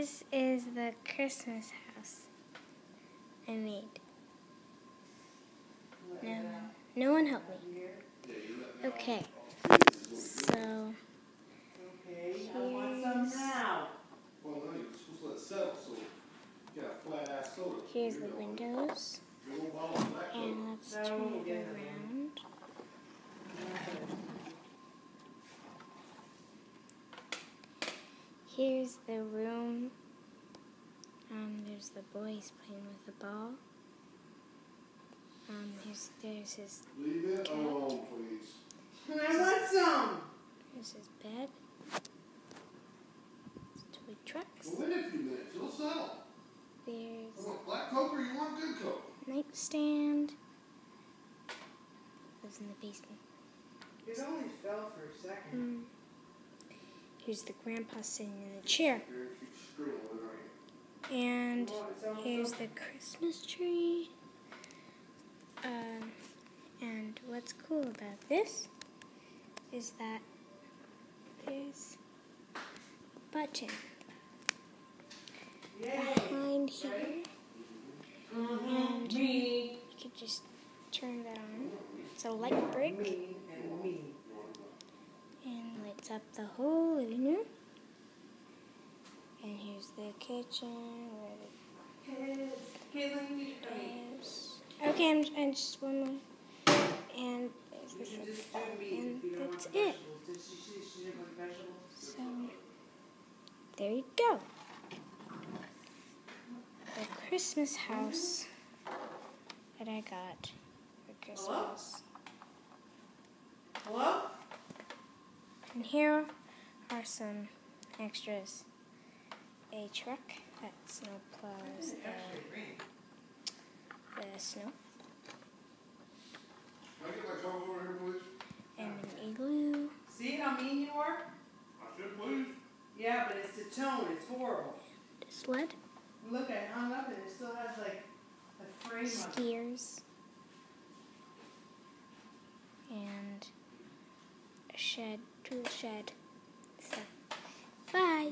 This is the Christmas house I made. No one helped me. Okay, so here's the windows, and let's turn it around. Here's the room. There's the boys playing with the ball. There's his Leave it cat. alone, please. I want some. There's his bed. Toy trucks. Well, wait a few minutes. It'll settle. There's You want black Coke or you want good Coke? nightstand. Lives in the basement. It only fell for a second. Here's the grandpa sitting in the chair. And here's the Christmas tree. And what's cool about this is that there's a button behind here. And you could just turn that on. It's a light brick. And lights up the whole living room. And here's the kitchen where the is. Okay, I'm just one more. And there's this and that's it. So there you go. The Christmas house that I got for Christmas. Hello? And here are some extras. A truck that snow plows the snow. Can I get my Coke over here, please? And an igloo. See how mean you are? I said please. Yeah, but it's the tone. It's horrible. A sled. Look, I hung up and it still has like a frame on it. Skiers. And a shed, tool shed. So, bye.